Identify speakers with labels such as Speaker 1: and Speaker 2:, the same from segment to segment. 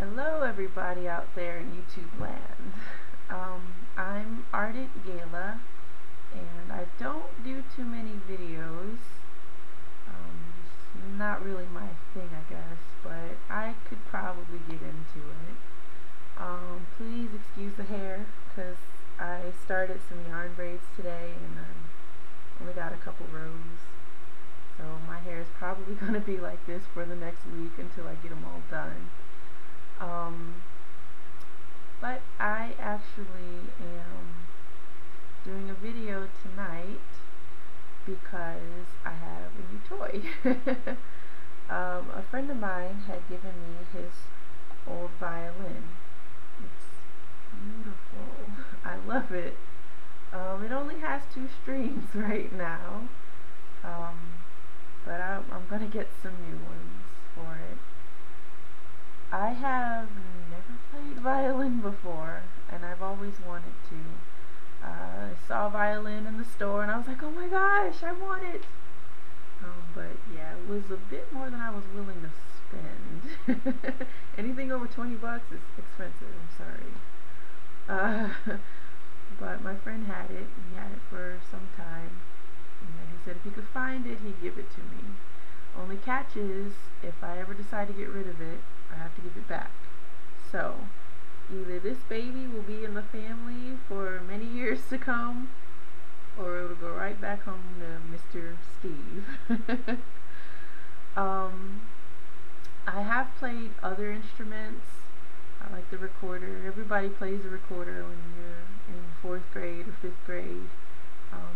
Speaker 1: Hello everybody out there in YouTube land. I'm Ardent Gala and I don't do too many videos. It's not really my thing, I guess, but I could probably get into it. Please excuse the hair because I started some yarn braids today and I only got a couple rows. So my hair is probably going to be like this for the next week until I get them all done. But I actually am doing a video tonight because I have a new toy. A friend of mine had given me his old violin. It's beautiful. I love it. It only has 2 strings right now, but I'm going to get some new ones for it. I have never played violin before, and I've always wanted to. I saw a violin in the store, and I was like, oh my gosh, I want it! But yeah, it was a bit more than I was willing to spend. Anything over 20 bucks is expensive, I'm sorry. But my friend had it, and he had it for some time, and he said if he could find it, he'd give it to me. Only catch is, if I ever decide to get rid of it, I have to give it back. So, either this baby will be in the family for many years to come, or it'll go right back home to Mr. Steve. I have played other instruments. I like the recorder. Everybody plays a recorder when you're in 4th grade or 5th grade.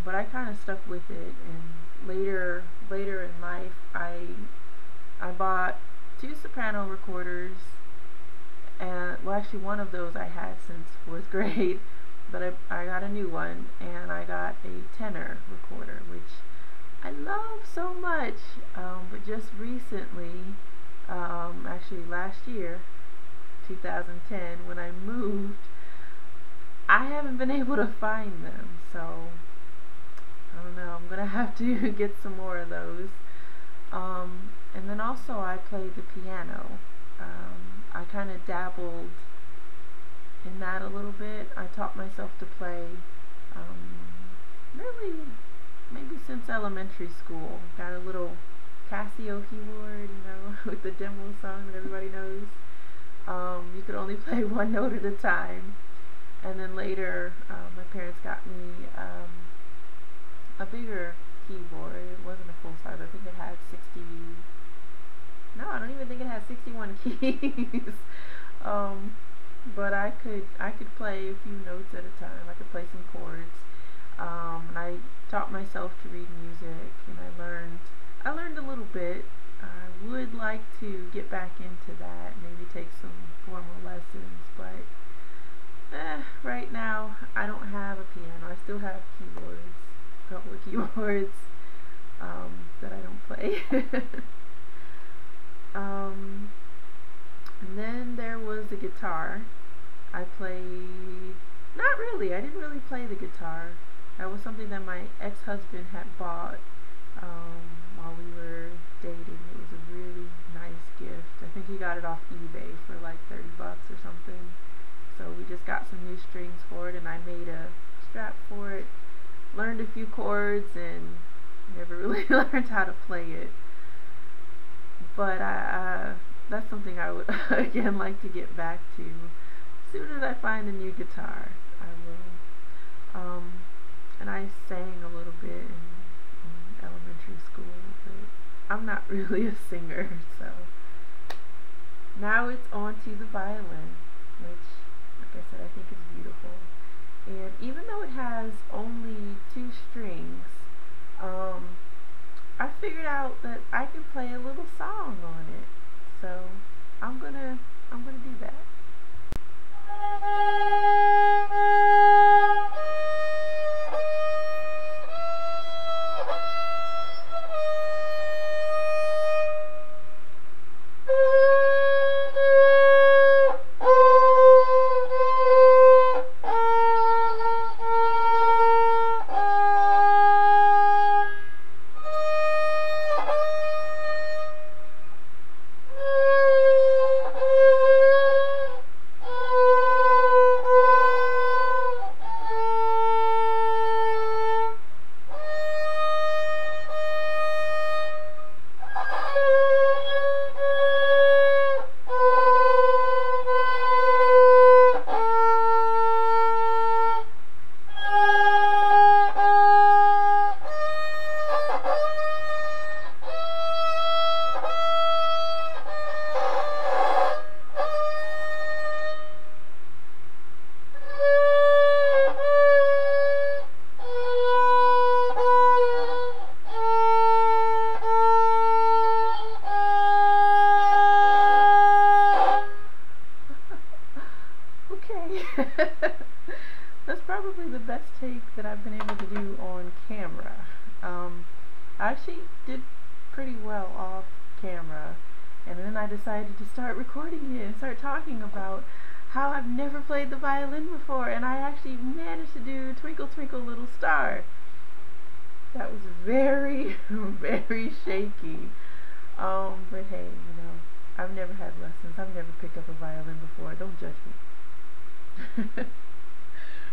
Speaker 1: But I kind of stuck with it, and later in life I bought 2 soprano recorders, and well, actually one of those I had since 4th grade, but I got a new one, and I got a tenor recorder, which I love so much. But just recently, actually last year, 2010, when I moved, I haven't been able to find them, so I don't know, I'm gonna have to get some more of those. And then also I played the piano. I kind of dabbled in that a little bit. I taught myself to play really maybe since elementary school. Got a little Casio keyboard, you know, with the demo song that everybody knows. You could only play 1 note at a time. And then later my parents got me a bigger keyboard. It wasn't a full size. I think it had 60. No, I don't even think it had 61 keys. But I could play a few notes at a time. I could play some chords. And I taught myself to read music, and I learned a little bit. I would like to get back into that, maybe take some formal lessons, but right now I don't have a piano. I still have keyboards, a couple of keyboards that I don't play. And then there was the guitar. I played, not really, I didn't really play the guitar. That was something that my ex-husband had bought while we were dating. It was a really nice gift. I think he got it off eBay for like 30 bucks or something. So we just got some new strings for it, and I made a strap for it, learned a few chords, and never really learned how to play it. But that's something I would again like to get back to. As soon as I find a new guitar, I will. And I sang a little bit in elementary school, but I'm not really a singer, so now it's on to the violin, which, like I said, I think is beautiful. And even though it has only 2 strings, I figured out that I can play a little song on it, so I'm gonna do that. that I've been able to do on camera. I actually did pretty well off camera, and then I decided to start recording it and start talking about how I've never played the violin before, and I actually managed to do Twinkle Twinkle Little Star. That was very, very shaky. But hey, I've never had lessons. I've never picked up a violin before. Don't judge me.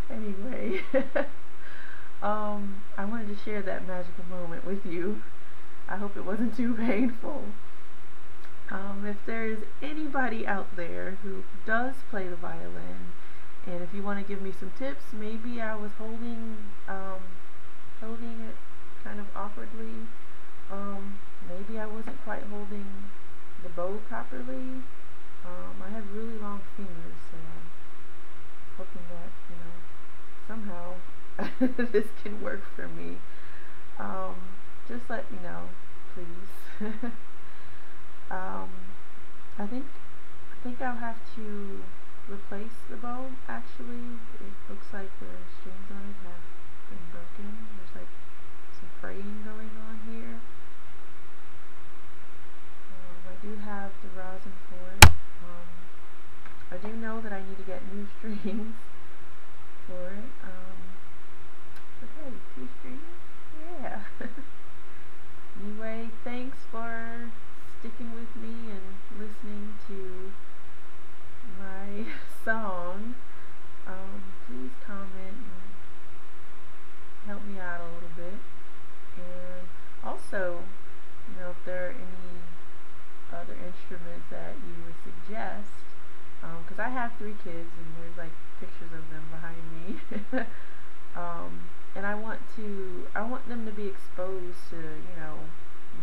Speaker 1: Anyway, I wanted to share that magical moment with you. I hope it wasn't too painful. If there's anybody out there who does play the violin, and if you want to give me some tips, maybe I was holding it kind of awkwardly. Maybe I wasn't quite holding the bow properly. I have really long fingers, so I'm hoping that, somehow this can work for me. Just let me know, please. I think I'll have to replace the bow. Actually, it looks like the strings on it have been broken. There's like some fraying going on here. I do have the rosin for it. I do know that I need to get new strings for it. But hey, 2 strings? Yeah. Anyway, thanks for sticking with me and listening to my song. Please comment and help me out a little bit. And also, if there are any other instruments that you would suggest, because I have 3 kids and there's like pictures of them behind me. And I want them to be exposed to,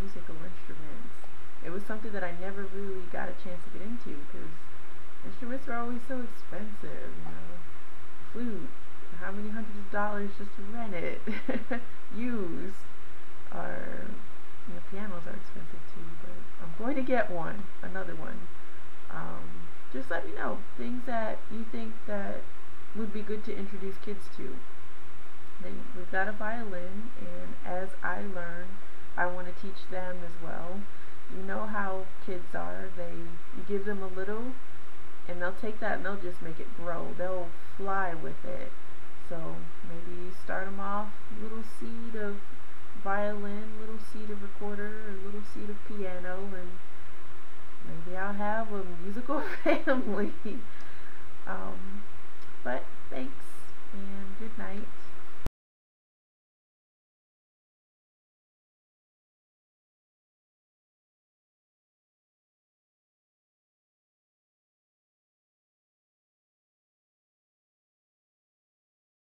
Speaker 1: musical instruments. It was something that I never really got a chance to get into because instruments are always so expensive, Flute, how many hundreds of dollars just to rent it, used, or, pianos are expensive too, but I'm going to get another one. Just let me know things that you think that would be good to introduce kids to. We've got a violin, and as I learn, I want to teach them as well. You know how kids are. You give them a little, and they'll take that and they'll just make it grow. They'll fly with it. So maybe start them off, little seed of violin, little seed of recorder, or little seed of piano, and maybe I'll have a musical family. But thanks, and good night.